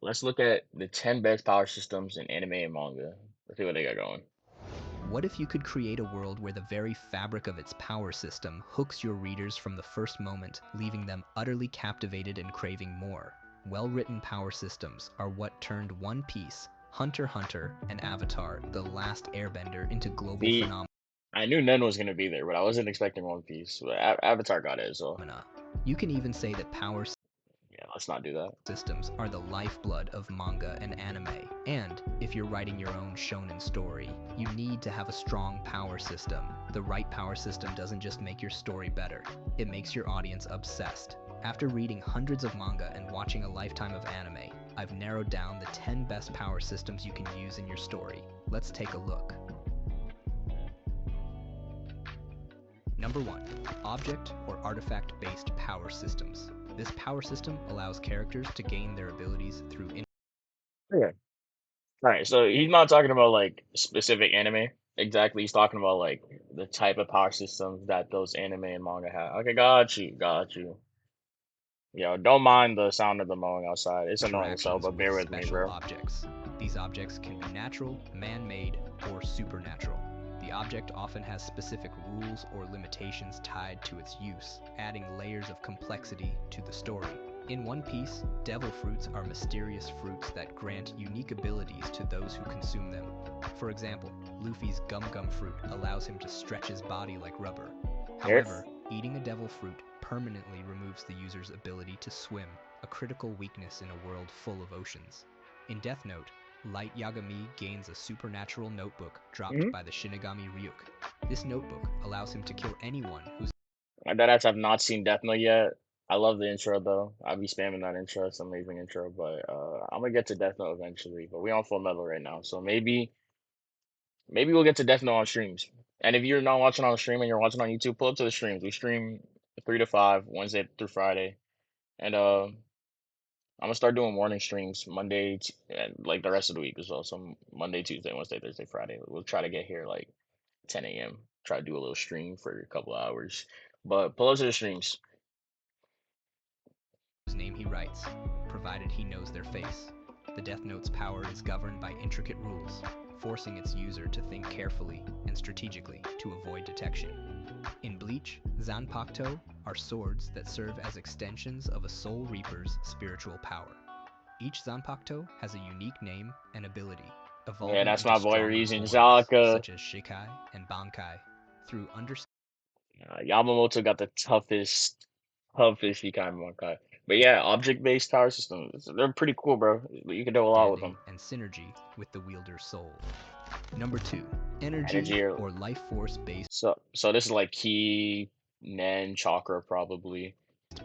let's look at the 10 best power systems in anime and manga. Let's see what they got going. What if you could create a world where the very fabric of its power system hooks your readers from the first moment, leaving them utterly captivated and craving more? Well-written power systems are what turned One Piece, Hunter x Hunter, and Avatar: The Last Airbender into global See, I knew Nen was gonna be there, but I wasn't expecting One Piece. But Avatar got it, so phenomena. You can even say that power yeah, let's not do that. systems are the lifeblood of manga and anime. And if you're writing your own shonen story, you need to have a strong power system. The right power system doesn't just make your story better, it makes your audience obsessed. After reading hundreds of manga and watching a lifetime of anime, I've narrowed down the 10 best power systems you can use in your story. Let's take a look. Number 1. Object or artifact-based power systems. This power system allows characters to gain their abilities through Okay. All right, so he's not talking about like specific anime exactly. He's talking about like the type of power systems that those anime and manga have. Okay, got you, got you. Yo, don't mind the sound of the mowing outside. It's annoying as hell, interactions but with bear with me, special bro. objects. These objects can be natural, man-made, or supernatural. The object often has specific rules or limitations tied to its use, adding layers of complexity to the story. In One Piece, devil fruits are mysterious fruits that grant unique abilities to those who consume them. For example, Luffy's Gum Gum fruit allows him to stretch his body like rubber. Here, However, eating a devil fruit permanently removes the user's ability to swim, a critical weakness in a world full of oceans. In Death Note, Light Yagami gains a supernatural notebook dropped mm-hmm. by the Shinigami Ryuk. This notebook allows him to kill anyone who's I deadass have not seen Death Note yet. I love the intro though. I'll be spamming that intro. It's an amazing intro, but I'm gonna get to Death Note eventually. But we on Full Metal right now, so maybe we'll get to Death Note on streams. And if you're not watching on stream and you're watching on YouTube, pull up to the streams. We stream 3 to 5 Wednesday through Friday, and I'm gonna start doing morning streams Monday and like the rest of the week as well. So Monday, Tuesday, Wednesday, Thursday, Friday. We'll try to get here like 10 a.m. Try to do a little stream for a couple of hours. But pull up to the streams. whose name he writes, provided he knows their face. The Death Note's power is governed by intricate rules, forcing its user to think carefully and strategically to avoid detection. In Bleach, Zanpakuto are swords that serve as extensions of a Soul Reaper's spiritual power. Each Zanpakuto has a unique name and ability, Yeah, evolving that's into my boy stronger Reason forms, Zaka. such as Shikai and Bankai, through understanding Yamamoto got the toughest Shikai Bankai. But yeah, object-based power systems, they're pretty cool, bro. You can do a lot with them. and synergy with the wielder's soul. Number 2. Energy Energy, or or life force based so this is like Ki, Nen, Chakra, probably.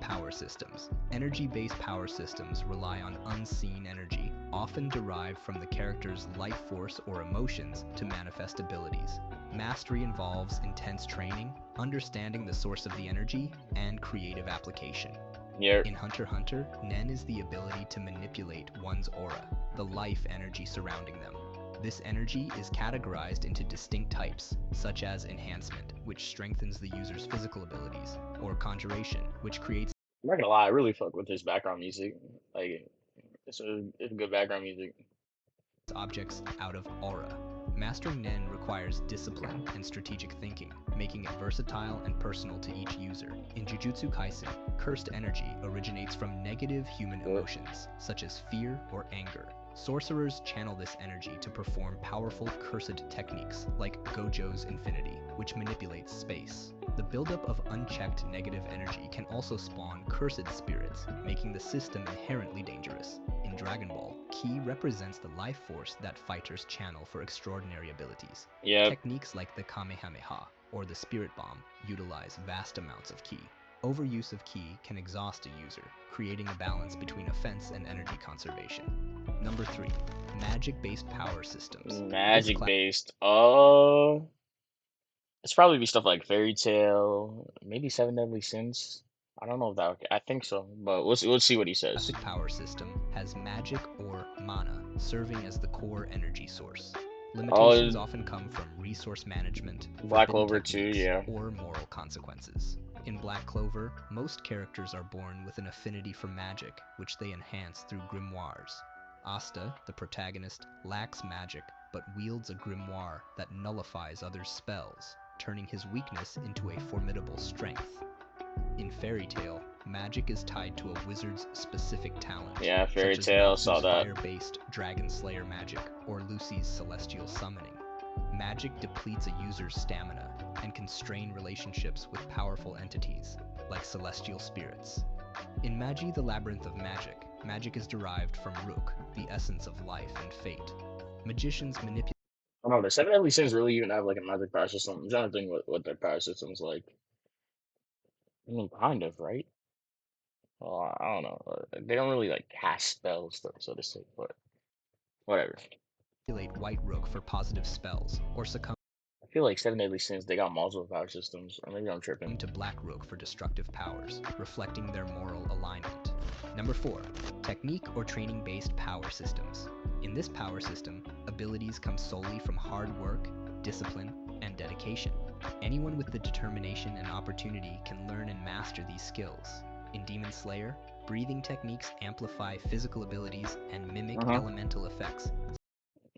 power systems. Energy based power systems rely on unseen energy, often derived from the character's life force or emotions to manifest abilities. Mastery involves intense training, understanding the source of the energy, and creative application. Yeah, In Hunter x Hunter, Nen is the ability to manipulate one's aura, the life energy surrounding them. This energy is categorized into distinct types, such as enhancement, which strengthens the user's physical abilities, or conjuration, which creates I'm not gonna lie, I really fuck with his background music. Like, it's good background music. objects out of aura. Mastering Nen requires discipline and strategic thinking, making it versatile and personal to each user. In Jujutsu Kaisen, cursed energy originates from negative human But emotions, such as fear or anger. Sorcerers channel this energy to perform powerful cursed techniques, like Gojo's Infinity, which manipulates space. The buildup of unchecked negative energy can also spawn cursed spirits, making the system inherently dangerous. In Dragon Ball, Ki represents the life force that fighters channel for extraordinary abilities. yeah, Techniques like the Kamehameha or the Spirit Bomb utilize vast amounts of Ki. Overuse of Ki can exhaust a user, creating a balance between offense and energy conservation. Number 3. Magic-based power systems. This magic class based. It's probably be stuff like Fairy Tail, maybe Seven Deadly Sins. I don't know if that. I think so, but we'll see what he says. classic power system has magic or mana serving as the core energy source. Limitations Oh, often come from resource management, Black forbidden Clover too. techniques, Yeah. or moral consequences. In Black Clover, most characters are born with an affinity for magic, which they enhance through grimoires. Asta, the protagonist, lacks magic but wields a grimoire that nullifies others' spells, turning his weakness into a formidable strength. In Fairy Tail, magic is tied to a wizard's specific talent, Yeah, Fairy such as Tail, saw Natsu's that. fire-based Dragon Slayer magic or Lucy's celestial summoning. Magic depletes a user's stamina and can strain relationships with powerful entities, like celestial spirits. In Magi the Labyrinth of Magic, magic is derived from Rook, the essence of life and fate. Magicians manipulate I don't know, the Seven Deadly Sins really even have like a magic power system. I'm trying to think what their power system's like. I mean, kind of, right? Well, I don't know. They don't really like cast spells, though, so to say, but whatever. White Rook for positive spells, or succumb I feel like Seven Deadly Sins, they got multiple power systems, or maybe I'm tripping. to Black Rook for destructive powers, reflecting their moral alignment. Number 4. Technique or training-based power systems. In this power system, abilities come solely from hard work, discipline, and dedication. Anyone with the determination and opportunity can learn and master these skills. In Demon Slayer, breathing techniques amplify physical abilities and mimic Uh-huh. elemental effects.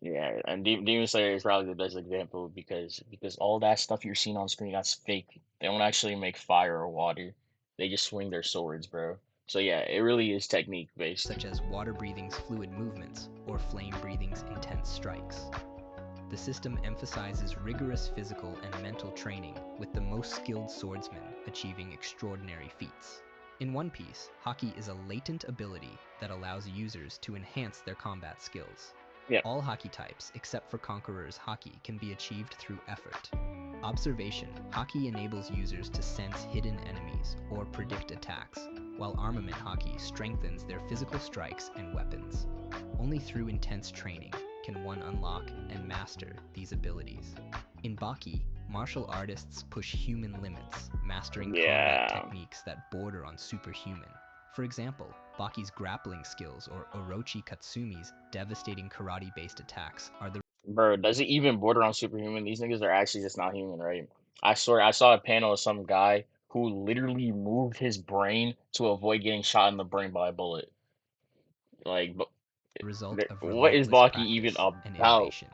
Yeah, and Demon Slayer is probably the best example because all that stuff you're seeing on screen, that's fake. They don't actually make fire or water. They just swing their swords, bro. So yeah, it really is technique based. Such as water breathing's fluid movements or flame breathing's intense strikes. The system emphasizes rigorous physical and mental training, with the most skilled swordsmen achieving extraordinary feats. In One Piece, Haki is a latent ability that allows users to enhance their combat skills. Yeah. All Haki types, except for Conqueror's Haki, can be achieved through effort. Observation. Haki enables users to sense hidden enemies or predict attacks, while Armament Haki strengthens their physical strikes and weapons. Only through intense training can one unlock and master these abilities. In Baki, martial artists push human limits, mastering combat techniques that border on superhuman. For example, Baki's grappling skills or Orochi Katsumi's devastating karate-based attacks are the Bro, does it even border on superhuman? These niggas are actually just not human, right? I swear, I saw a panel of some guy who literally moved his brain to avoid getting shot in the brain by a bullet. Like, result of what is relentless Baki even practice and about? innovation.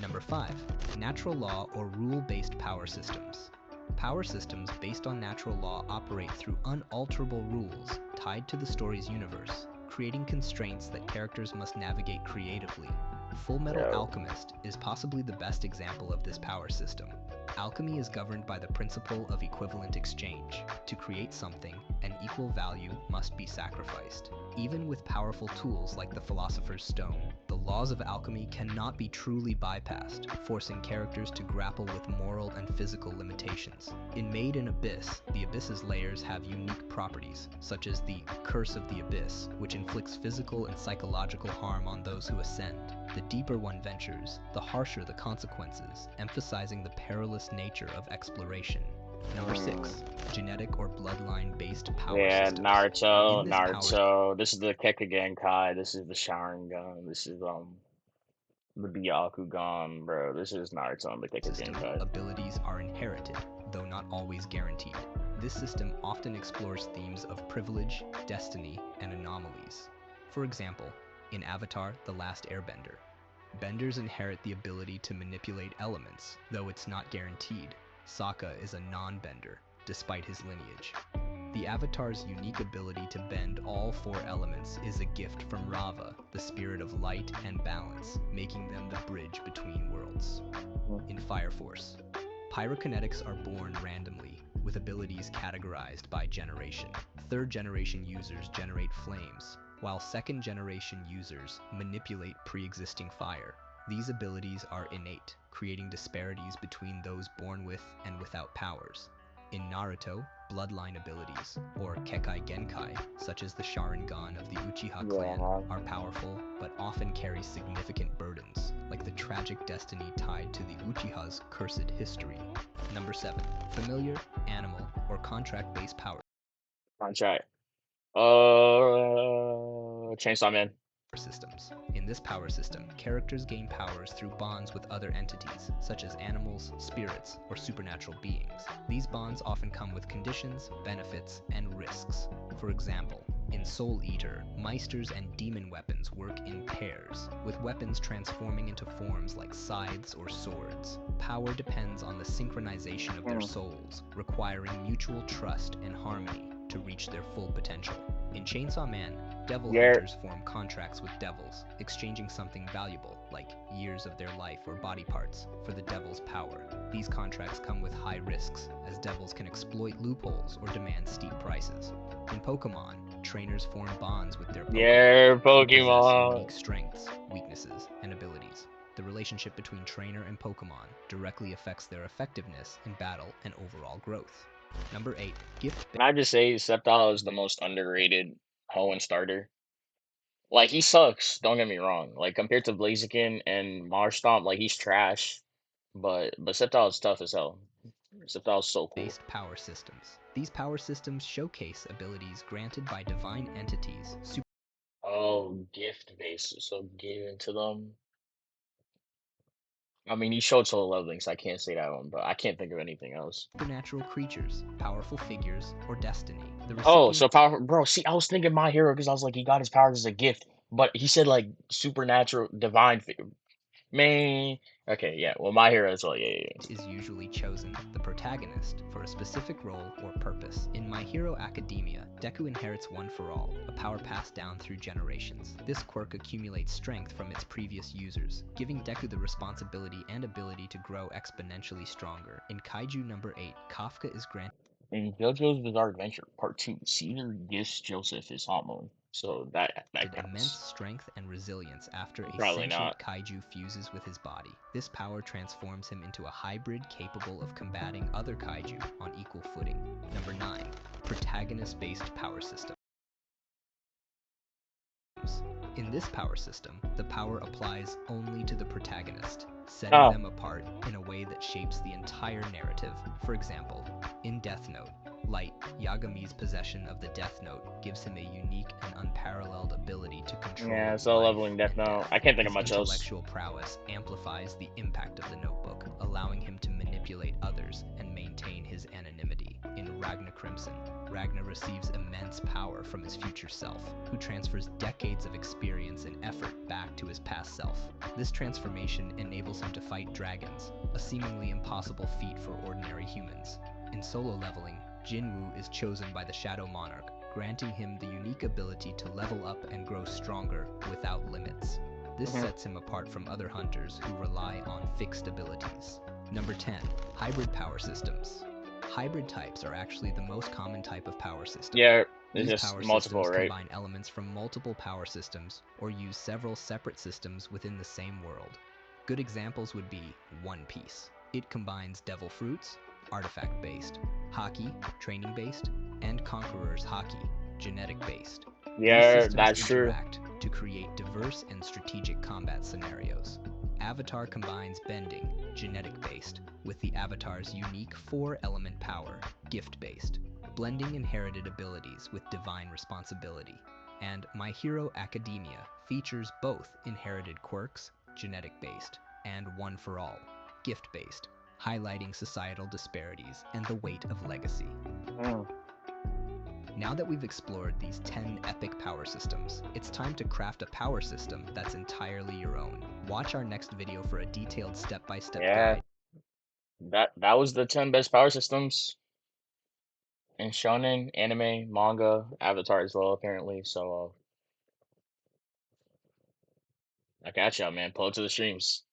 Number 5. Natural law or rule-based power systems. Power systems based on natural law operate through unalterable rules tied to the story's universe, creating constraints that characters must navigate creatively. Fullmetal Yo. Alchemist is possibly the best example of this power system. Alchemy is governed by the principle of equivalent exchange. To create something, an equal value must be sacrificed. Even with powerful tools like the Philosopher's Stone, the laws of alchemy cannot be truly bypassed, forcing characters to grapple with moral and physical limitations. In Made in Abyss, the Abyss's layers have unique properties, such as the Curse of the Abyss, which inflicts physical and psychological harm on those who ascend. The deeper one ventures, the harsher the consequences, emphasizing the perilous nature of exploration. Number 6. Genetic or bloodline-based power systems. Naruto, In this power Naruto. This is the Kekkei. This is the Sharingan. This is the Byakugan, bro. This is Naruto and the system, Kekkei. abilities are inherited, though not always guaranteed. This system often explores themes of privilege, destiny, and anomalies. For example, in Avatar: The Last Airbender, benders inherit the ability to manipulate elements, though it's not guaranteed. Sokka is a non-bender, despite his lineage. The Avatar's unique ability to bend all 4 elements is a gift from Rava, the spirit of light and balance, making them the bridge between worlds. In Fire Force, pyrokinetics are born randomly, with abilities categorized by generation. 3rd generation users generate flames, while 2nd generation users manipulate pre-existing fire. These abilities are innate, creating disparities between those born with and without powers. In Naruto, bloodline abilities, or Kekkei Genkai, such as the Sharingan of the Uchiha clan, are powerful but often carry significant burdens, like the tragic destiny tied to the Uchiha's cursed history. Number 7. Familiar, animal, or contract-based power Contract. Chainsaw Man. systems. In this power system, characters gain powers through bonds with other entities, such as animals, spirits, or supernatural beings. These bonds often come with conditions, benefits, and risks. For example, in Soul Eater, Meisters and demon weapons work in pairs, with weapons transforming into forms like scythes or swords. Power depends on the synchronization of their Mm. souls, requiring mutual trust and harmony to reach their full potential. In Chainsaw Man, devil Yeah, hunters form contracts with devils, exchanging something valuable, like years of their life or body parts, for the devil's power. These contracts come with high risks, as devils can exploit loopholes or demand steep prices. In Pokemon, trainers form bonds with their Pokemon, yeah, who possess unique Pokemon. strengths, weaknesses, and abilities. The relationship between trainer and Pokemon directly affects their effectiveness in battle and overall growth. Number 8. Gift Can I just say Sceptile is the most underrated Hoenn starter? Like he sucks, don't get me wrong. Like compared to Blaziken and Marstomp, like he's trash. But Sceptile is tough as hell. Sceptile's so cool. based power systems. These power systems showcase abilities granted by divine entities, Oh, gift based, so give into them. I mean, he showed solo leveling, so I can't say that one, but I can't think of anything else. supernatural creatures, powerful figures, or destiny. The Oh, so recipients power, bro. See, I was thinking My Hero because I was like, he got his powers as a gift, but he said like supernatural, divine. Man, okay, yeah. Well, My Hero as well. Yeah, yeah, yeah. is usually chosen, the protagonist, for a specific role or purpose. In My Hero Academia, Deku inherits One for All, a power passed down through generations. This quirk accumulates strength from its previous users, giving Deku the responsibility and ability to grow exponentially stronger. In Kaiju number 8, Kafka is granted In JoJo's Bizarre Adventure Part 2, Caesar gifts Joseph his hormone, so that immense counts. strength and resilience after a Probably sentient not. kaiju fuses with his body. This power transforms him into a hybrid capable of combating other kaiju on equal footing. Number 9. Protagonist-based power systems. In this power system, the power applies only to the protagonist, setting Oh, them apart in a way that shapes the entire narrative. For example, in Death Note, Light, Yagami's possession of the Death Note gives him a unique and unparalleled ability to yeah, control solo life leveling Death and Note. death. I can't think of His much else. intellectual prowess amplifies the impact of the notebook, allowing him to manipulate others and maintain his anonymity. In Ragnar Crimson, Ragnar receives immense power from his future self, who transfers decades of experience and effort back to his past self. This transformation enables him to fight dragons, a seemingly impossible feat for ordinary humans. In solo leveling, Jinwoo is chosen by the Shadow Monarch, granting him the unique ability to level up and grow stronger without limits. This Hmm. sets him apart from other hunters who rely on fixed abilities. Number 10. Hybrid power systems. Hybrid types are actually the most common type of power system. Yeah, it's These just power multiple, systems right? combine elements from multiple power systems or use several separate systems within the same world. Good examples would be One Piece. It combines Devil Fruits, artifact based, Haki, training based, and Conqueror's Haki, genetic based. These Yeah, systems that's true. interact to create diverse and strategic combat scenarios. Avatar combines bending, genetic based, with the Avatar's unique 4 element power, gift based, blending inherited abilities with divine responsibility. And My Hero Academia features both inherited quirks, genetic based, and One for All, gift based, highlighting societal disparities and the weight of legacy. Mm. Now that we've explored these 10 epic power systems, it's time to craft a power system that's entirely your own. Watch our next video for a detailed step-by-step Yeah, guide. that was the 10 best power systems in shonen, anime, manga, Avatar as well, apparently. So I got y'all, man. Pull up to the streams.